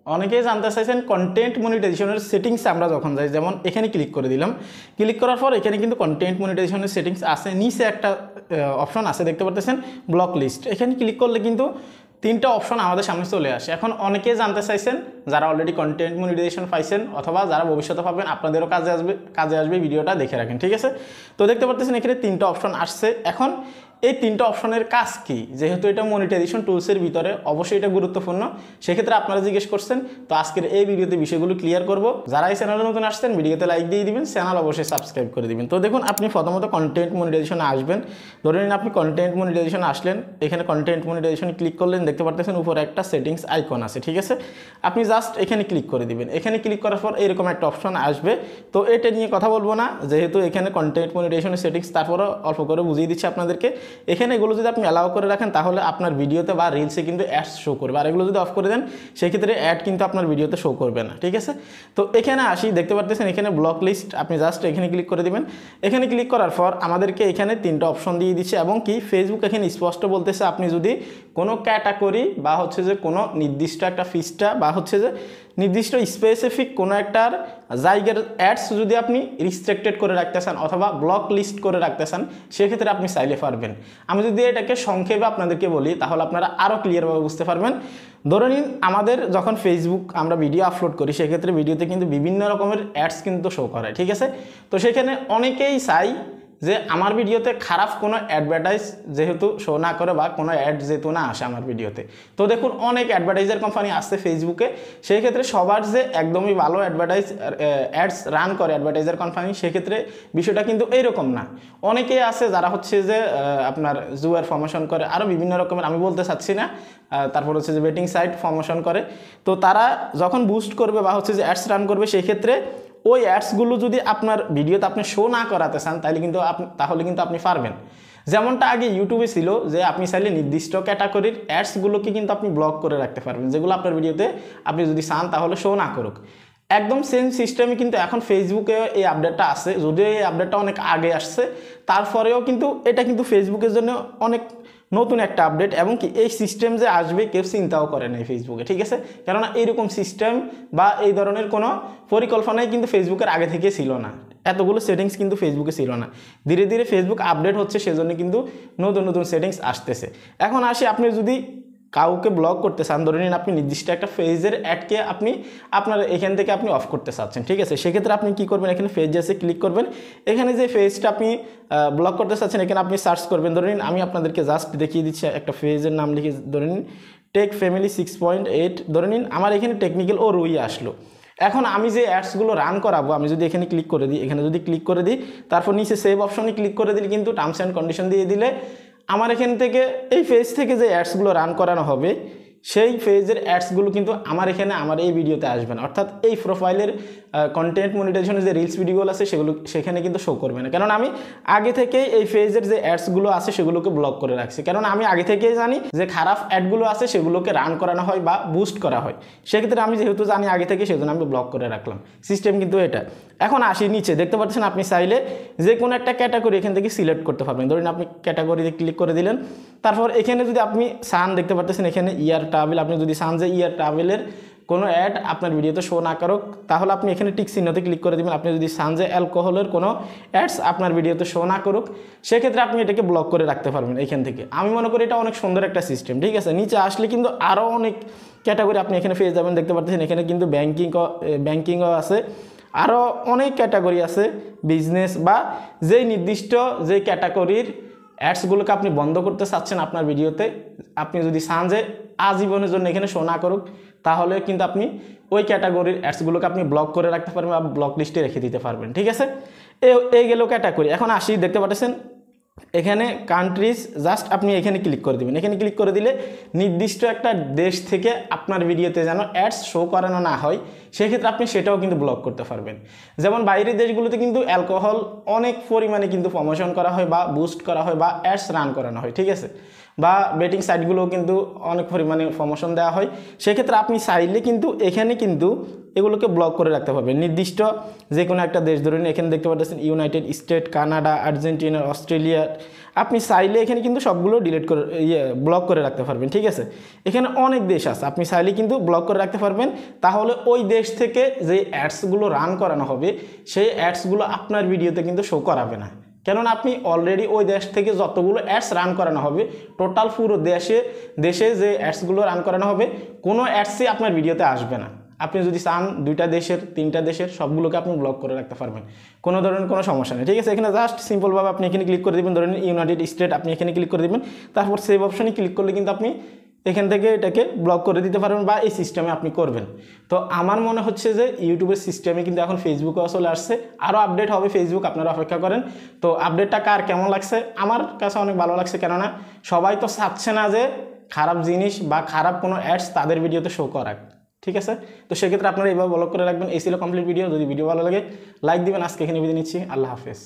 অনেকেই জানতে চাইছেন কন্টেন্ট মনিটাইজেশনের সেটিংস আমরা যখন যাই, যেমন এখানে ক্লিক করে দিলাম, ক্লিক করার পর এখানে কিন্তু কন্টেন্ট মনিটাইজেশনের সেটিংস আছে, নিচে একটা অপশন আছে দেখতে পাচ্ছেন ব্লক লিস্ট। এখানে ক্লিক করলে কিন্তু তিনটা অপশন আমাদের সামনে চলে আসে। এখন অনেকেই জানতে চাইছেন যারা অলরেডি কন্টেন্ট মনিটাইজেশন পাইছেন অথবা যারা ভবিষ্যতে পাবেন, আপনাদেরও কাজে আসবে, ভিডিওটা দেখে রাখেন, ঠিক আছে। তো দেখতে পাচ্ছেন এখানে তিনটা অপশন আসছে। এখন এই তিনটা অপশনের কাজ কি, যেহেতু এটা মনিটাইজেশন টুলসের ভিতরে অবশ্যই এটা গুরুত্বপূর্ণ, সেক্ষেত্রে আপনারা জিজ্ঞেস করছেন। তো আজকের এই ভিডিওতে বিষয়গুলো ক্লিয়ার করব। যারা এই চ্যানেলে নতুন আসছেন ভিডিওতে লাইক দিয়ে দিবেন, চ্যানেল অবশ্যই সাবস্ক্রাইব করে দিবেন। তো দেখুন, আপনি প্রথমত কন্টেন্ট মনিটাইজেশনে আসবেন। ধরে নিন আপনি কন্টেন্ট মনিটাইজেশনে আসলেন, এখানে কন্টেন্ট মনিটাইজেশনে ক্লিক করলেন, দেখতে পাচ্ছেন উপরে একটা সেটিংস আইকন আছে, ঠিক আছে। আপনি জাস্ট এখানে ক্লিক করে দিবেন। এখানে ক্লিক করার পর এরকম একটা অপশন আসবে। তো এটা নিয়ে কথা বলবো না, যেহেতু এখানে কন্টেন্ট মনিটাইজেশনের সেটিংস, তারপরে অল্প করে বুঝিয়ে দিচ্ছি আপনাদেরকে। এখানে এগুলো যদি আপনি অ্যালাউ করে রাখেন তাহলে আপনার ভিডিওতে বা রিলসে কিন্তু অ্যাডস শো করবে, আর এগুলো যদি অফ করে দেন সেক্ষেত্রে অ্যাড কিন্তু আপনার ভিডিওতে শো করবে না, ঠিক আছে। তো এখানে আসি, দেখতে পাচ্ছেন এখানে ব্লক লিস্ট, আপনি জাস্ট এখানে ক্লিক করে দিবেন। এখানে ক্লিক করার পর আমাদেরকে এখানে তিনটা অপশন দিয়ে দিচ্ছে, এবং কি ফেসবুক এখানে স্পষ্ট বলতেছে আপনি যদি কোনো ক্যাটাগরি বা হচ্ছে যে কোনো নির্দিষ্ট একটা ফিসটা বা হচ্ছে যে নির্দিষ্ট স্পেসিফিক কোনো একটার জায়গার অ্যাডস যদি আপনি রিস্ট্রিক্টেড করে রাখতে চান অথবা ব্লক লিস্ট করে রাখতে চান, সেক্ষেত্রে আপনি চাইলে পারবেন। আমি যদি এটাকে সংক্ষেপে আপনাদেরকে বলি তাহলে আপনারা আরও ক্লিয়ারভাবে বুঝতে পারবেন। ধরে নিন আমাদের যখন ফেসবুক আমরা ভিডিও আপলোড করি, সেক্ষেত্রে ভিডিওতে কিন্তু বিভিন্ন রকমের অ্যাডস কিন্তু শো করে, ঠিক আছে। তো সেখানে অনেকেই চাই যে আমার ভিডিওতে খারাপ কোনো অ্যাডভার্টাইজ যেহেতু শো না করে বা কোনো অ্যাড যেহেতু না আসে আমার ভিডিওতে। তো দেখুন, অনেক অ্যাডভার্টাইজার কোম্পানি আসছে ফেসবুকে, সেই ক্ষেত্রে সবার যে একদমই ভালো অ্যাডস রান করে অ্যাডভার্টাইজার কোম্পানি, সেক্ষেত্রে বিষয়টা কিন্তু এইরকম না। অনেকেই আছে যারা হচ্ছে যে আপনার জুয়ার প্রমোশন করে, আরও বিভিন্ন রকমের, আমি বলতে চাচ্ছি না, তারপর হচ্ছে যে বেটিং সাইট প্রমোশন করে। তো তারা যখন বুস্ট করবে বা হচ্ছে যে অ্যাডস রান করবে, সেই ক্ষেত্রে ওই অ্যাডসগুলো যদি আপনার ভিডিওতে আপনি শো না করাতে চান তাহলে কিন্তু আপনি পারবেন। যেমনটা আগে ইউটিউবে ছিল যে আপনি চাইলে নির্দিষ্ট ক্যাটাগরির অ্যাডসগুলোকে কিন্তু আপনি ব্লক করে রাখতে পারবেন, যেগুলো আপনার ভিডিওতে আপনি যদি চান তাহলে শো না করুক। একদম সেম সিস্টেমে কিন্তু এখন ফেসবুকে এই আপডেটটা আছে, যদিও এই আপডেটটা অনেক আগে আসছে, তারপরেও কিন্তু এটা কিন্তু ফেসবুকের জন্য অনেক নতুন একটা আপডেট, এবং কি এই সিস্টেম যে আসবে কেউ চিন্তাও করে নাই ফেসবুকে, ঠিক আছে। কেননা এইরকম সিস্টেম বা এই ধরনের কোনো পরিকল্পনাই কিন্তু ফেসবুকের আগে থেকে ছিল না, এতগুলো সেটিংস কিন্তু ফেসবুকে ছিল না। ধীরে ধীরে ফেসবুক আপডেট হচ্ছে, সেজন্য কিন্তু নতুন নতুন সেটিংস আসতেছে। এখন আসি, আপনি যদি কাউকে ব্লক করতে চান, ধরে নিন আপনি নির্দিষ্ট একটা পেজের অ্যাডকে আপনার এখান থেকে আপনি অফ করতে চাচ্ছেন, ঠিক আছে। সেক্ষেত্রে আপনি কি করবেন, এখানে পেজে ক্লিক করবেন। এখানে যে পেজটা আপনি ব্লক করতে চাচ্ছেন এখানে আপনি সার্চ করবেন। ধরে নিন আমি আপনাদেরকে জাস্ট দেখিয়ে দিচ্ছি, একটা পেজের নাম লিখে ধরে নিন টেক ফ্যামিলি 6.8, ধরে নিন আমার এখানে টেকনিক্যাল ও রুই আসলো। এখন আমি যে অ্যাডসগুলো রান করাবো, আমি যদি এখানে ক্লিক করে দিই, এখানে যদি ক্লিক করে দিই, তারপর নিচে সেভ অপশনে ক্লিক করে দিলে কিন্তু টার্মস অ্যান্ড কন্ডিশন দিয়ে দিলে আমার এখান থেকে এই পেজ থেকে যে অ্যাডসগুলো রান করানো হবে সেই পেজের অ্যাডসগুলো কিন্তু আমার এখানে আমার এই ভিডিওতে আসবে না, অর্থাৎ এই প্রোফাইলের কন্টেন্ট মনিটাইজেশনের যে রিলস ভিডিওগুলো আছে সেখানে কিন্তু শো করবে না। কারণ আমি আগে থেকেই এই পেজের যে অ্যাডসগুলো আছে সেগুলোকে ব্লক করে রাখছি, কারণ আমি আগে থেকেই জানি যে খারাপ অ্যাডগুলো আছে সেগুলোকে রান করানো হয় বা বুস্ট করা হয়। সেক্ষেত্রে আমি যেহেতু জানি আগে থেকে, সেজন্য আমি ব্লক করে রাখলাম। সিস্টেম কিন্তু এটা। এখন আসি নিচে, দেখতে পাচ্ছেন আপনি চাইলে যে কোনো একটা ক্যাটাগরি এখান থেকে সিলেক্ট করতে পারবেন। ধরুন আপনি ক্যাটাগরিতে ক্লিক করে দিলেন, তারপর এখানে যদি আপনি চান, দেখতে পাচ্ছেন এখানে ইয়ার ট্রাভেল, আপনি যদি চান যে ইয়ার ট্রাভেলের কোনো অ্যাড আপনার ভিডিওতে শো না করুক, তাহলে আপনি এখানে টিক চিহ্নতে ক্লিক করে দেবেন। আপনি যদি চান যে অ্যালকোহলের কোনো অ্যাডস আপনার ভিডিওতে শো না করুক, সেক্ষেত্রে আপনি এটাকে ব্লক করে রাখতে পারবেন এখান থেকে। আমি মনে করি এটা অনেক সুন্দর একটা সিস্টেম, ঠিক আছে। নিচে আসলে কিন্তু আরও অনেক ক্যাটাগরি আপনি এখানে পেয়ে যাবেন। দেখতে পাচ্ছেন এখানে কিন্তু ব্যাংকিংও আছে, আরও অনেক ক্যাটাগরি আছে, বিজনেস বা যেই নির্দিষ্ট যে ক্যাটাগরির অ্যাডসগুলোকে আপনি বন্ধ করতে চাচ্ছেন আপনার ভিডিওতে, আপনি যদি চান যে আজীবনের জন্য এখানে শো না করুক, তাহলে কিন্তু আপনি ওই ক্যাটাগরির অ্যাডসগুলোকে আপনি ব্লক করে রাখতে পারবেন বা ব্লক লিস্টে রেখে দিতে পারবেন, ঠিক আছে। এই গেল ক্যাটাগরি। এখন আসি, দেখতে পাচ্ছেন এখানে কান্ট্রিজ, জাস্ট আপনি এখানে ক্লিক করে দেবেন। এখানে ক্লিক করে দিলে নির্দিষ্ট একটা দেশ থেকে আপনার ভিডিওতে যেন অ্যাডস শো করানো না হয়, সেক্ষেত্রে আপনি সেটাও কিন্তু ব্লক করতে পারবেন। যেমন বাইরের দেশগুলোতে কিন্তু অ্যালকোহল অনেক পরিমাণে কিন্তু প্রমোশন করা হয় বা বুস্ট করা হয় বা অ্যাডস রান করানো হয়, ঠিক আছে। বা বেটিং সাইটগুলোও কিন্তু অনেক পরিমাণে প্রমোশন দেওয়া হয়। সেক্ষেত্রে আপনি চাইলে কিন্তু এখানে কিন্তু এগুলোকে ব্লক করে রাখতে পারবেন। নির্দিষ্ট যে কোনো একটা দেশ, ধরুন এখানে দেখতে পাচ্ছেন United state, Canada, Argentina, Australia, আপনি চাইলে এখানে কিন্তু সবগুলো ডিলিট করে ব্লক করে রাখতে পারবেন, ঠিক আছে। এখানে অনেক দেশ আছে, আপনি চাইলে কিন্তু ব্লক করে রাখতে পারবেন। তাহলে ওই দেশ থেকে যে অ্যাডসগুলো রান করানো হবে সেই অ্যাডসগুলো আপনার ভিডিওতে কিন্তু শো করাবে না, কেননা আপনি অলরেডি ওই দেশ থেকে যতগুলো অ্যাডস রান করানো হবে টোটাল পুরো দেশে যে অ্যাডসগুলো রান করানো হবে কোনো অ্যাডসই আপনার ভিডিওতে আসবে না। আপনি যদি চান 2টা দেশের 3টা দেশের সবগুলোকে আপনি ব্লক করে রাখতে পারবেন, কোনো ধরনের কোনো সমস্যা নেই, ঠিক আছে। এখানে জাস্ট সিম্পলভাবে আপনি এখানে ক্লিক করে দেবেন, ধরেন ইউনাইটেড স্টেট, আপনি এখানে ক্লিক করে দেবেন, তারপর সেভ অপশনে ক্লিক করলে কিন্তু আপনি এখান থেকে এটাকে ব্লক করে দিতে পারবেন বা এই সিস্টেমে আপনি করবেন। তো আমার মনে হচ্ছে যে ইউটিউবের সিস্টেমে কিন্তু এখন ফেসবুকেও চলে আসছে, আরও আপডেট হবে ফেসবুক, আপনারা অপেক্ষা করেন। তো আপডেটটা কার কেমন লাগছে? আমার কাছে অনেক ভালো লাগছে, কেননা সবাই তো চাচ্ছে না যে খারাপ জিনিস বা খারাপ কোনো অ্যাডস তাদের ভিডিওতে শো করাক, ঠিক আছে। তো সেক্ষেত্রে আপনারা এইভাবে ব্লক করে রাখবেন। এই ছিল কমপ্লিট ভিডিও। যদি ভিডিও ভালো লাগে লাইক দিবেন। আজকে এখানে বিদায় নিচ্ছি, আল্লাহ হাফেজ।